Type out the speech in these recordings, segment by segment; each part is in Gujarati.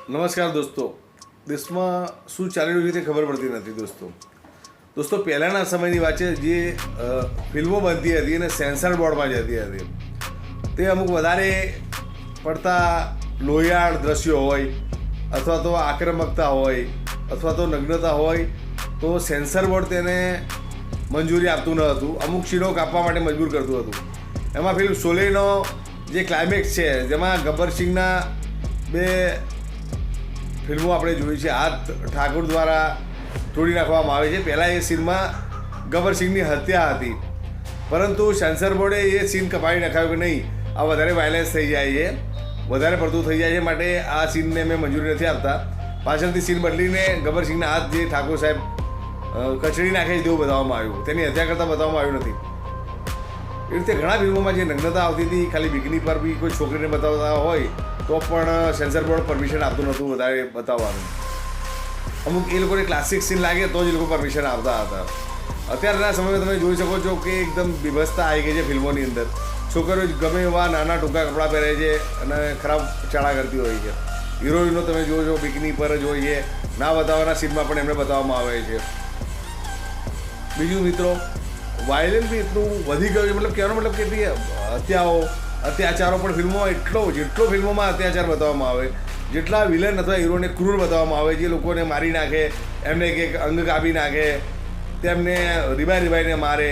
નમસ્કાર દોસ્તો. દેશમાં શું ચાલી રહ્યું છે તે ખબર પડતી નથી દોસ્તો પહેલાંના સમયની વાત છે. જે ફિલ્મો બનતી હતી અને સેન્સર બોર્ડમાં જતી હતી તે અમુક વધારે પડતા લોહિયાળ દ્રશ્યો હોય અથવા તો આક્રમકતા હોય અથવા તો નગ્નતા હોય તો સેન્સર બોર્ડ તેને મંજૂરી આપતું ન હતું. અમુક સીનો કાપવા માટે મજબૂર કરતું હતું. એમાં ફિલ્મ શોલેનો જે ક્લાઇમેક્સ છે જેમાં ગબ્બર સિંહના બે ફિલ્મો આપણે જોઈ છે. હાથ ઠાકુર દ્વારા તોડી નાખવામાં આવે છે. પહેલાં એ સીનમાં ગબ્બર સિંહની હત્યા હતી, પરંતુ સેન્સર બોર્ડે એ સીન કપાવી નાખાયો કે નહીં, આ વધારે વાયલન્સ થઈ જાય છે, વધારે પડતું થઈ જાય છે, માટે આ સીનને મેં મંજૂરી નથી આપતા. પાછળથી સીન બદલીને ગબ્બર સિંહના હાથ જે ઠાકોર સાહેબ કચડી નાખે છે તેવું બતાવવામાં આવ્યું, તેની હત્યા કરતાં બતાવવામાં આવ્યું નથી. એ રીતે ઘણા ફિલ્મોમાં જે નગ્નતા આવતી હતી, ખાલી બિકની પર બી કોઈ છોકરીને બતાવતા હોય તો પણ સેન્સર બોર્ડ પરમિશન આપતું નહોતું વધારે બતાવવાનું. અમુક એ લોકોને ક્લાસિક સીન લાગે તો જ એ લોકો પરમિશન આપતા હતા. અત્યારના સમયમાં તમે જોઈ શકો છો કે એકદમ બીભત્સતા આવી ગઈ છે ફિલ્મોની અંદર. છોકરીઓ ગમે એવા નાના ટૂંકા કપડાં પહેરે છે અને ખરાબ ચાળા કરતી હોય છે. હિરોઈનો તમે જોજો બિકની પર જ હોય છે, ના બતાવવાના સીનમાં પણ એમને બતાવવામાં આવે છે. બીજું મિત્રો, વાયલન્સ બી એટલું વધી ગયું છે. મતલબ કહેવાનો મતલબ કેટલી અત્યાચારો પણ ફિલ્મોમાં જેટલો ફિલ્મોમાં અત્યાચાર બતાવવામાં આવે, જેટલા વિલન અથવા હીરોને ક્રૂર બતાવવામાં આવે, જે લોકોને મારી નાખે, એમને એક અંગ કાપી નાખે, તેમને રીબાઈને મારે,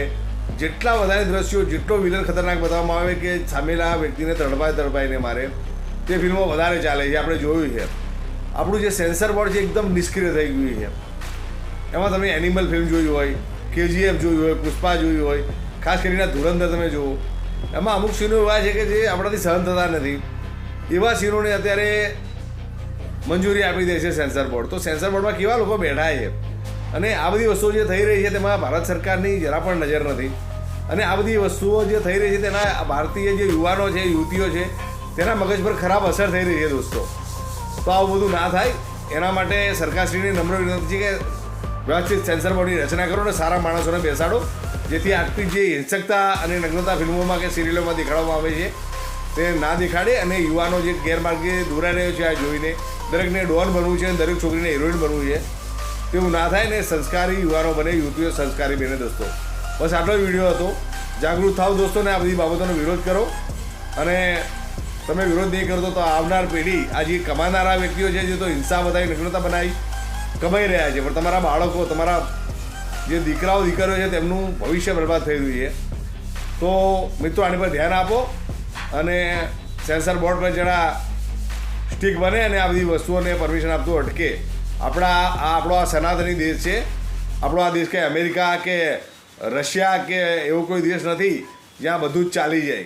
જેટલા વધારે દ્રશ્યો, જેટલો વિલન ખતરનાક બતાવવામાં આવે કે સામેલા વ્યક્તિને તડપાઈને મારે, તે ફિલ્મો વધારે ચાલે છે. આપણે જોયું છે. આપણું જે સેન્સર બોર્ડ છે એકદમ નિષ્ક્રિય થઈ ગયું છે. એમાં તમે એનિમલ ફિલ્મ જોઈ હોય, KGF જોયું હોય, પુષ્પા જોયું હોય, ખાસ કરીને ધુરંધર તમે જુઓ, એમાં અમુક સીનો એવા છે કે જે આપણાથી સહન થતા નથી. એવા સીનોને અત્યારે મંજૂરી આપી દે છે સેન્સર બોર્ડ. તો સેન્સર બોર્ડમાં કેવા લોકો બેઠા છે, અને આ બધી વસ્તુઓ જે થઈ રહી છે તેમાં ભારત સરકારની જરા પણ નજર નથી. અને આ બધી વસ્તુઓ જે થઈ રહી છે તેના ભારતીય જે યુવાનો છે, યુવતીઓ છે, તેના મગજ પર ખરાબ અસર થઈ રહી છે દોસ્તો. તો આવું બધું ના થાય એના માટે સરકારશ્રીની નમ્ર વિનંતી છે કે વ્યવસ્થિત સેન્સર બોર્ડની રચના કરો અને સારા માણસોને બેસાડો, જેથી આટલી જે હિંસકતા અને નગ્નતા ફિલ્મોમાં કે સિરિયલોમાં દેખાડવામાં આવે છે તે ના દેખાડે. અને યુવાનો જે ગેરમાર્ગે દોરાઈ રહ્યો છે આ જોઈને, દરેકને ડોન બનવું છે અને દરેક છોકરીને હિરોઈન બનવું છે, તેવું ના થાય ને સંસ્કારી યુવાનો બને, યુવતીઓ સંસ્કારી બને દોસ્તો. બસ આટલો વિડીયો હતો. જાગૃત થાવ દોસ્તો ને આ બધી બાબતોનો વિરોધ કરો. અને તમે વિરોધ નહીં કરો તો આવનાર પેઢી, આ જે કમાનારા વ્યક્તિઓ છે જે તો હિંસા બતાવી, નગ્નતા બનાવી કમાઈ રહ્યા છે, પણ તમારા બાળકો, તમારા જે દીકરાઓ દીકરીઓ છે તેમનું ભવિષ્ય બરબાદ થઈ રહ્યું છે. તો મિત્રો આની પર ધ્યાન આપો અને સેન્સર બોર્ડ પર જરા સ્ટીક બને અને આ બધી વસ્તુઓને પરમિશન આપતું અટકે. આપણો આ સનાતની દેશ છે. આપણો આ દેશ કે અમેરિકા કે રશિયા કે એવો કોઈ દેશ નથી જ્યાં બધું જ ચાલી જાય.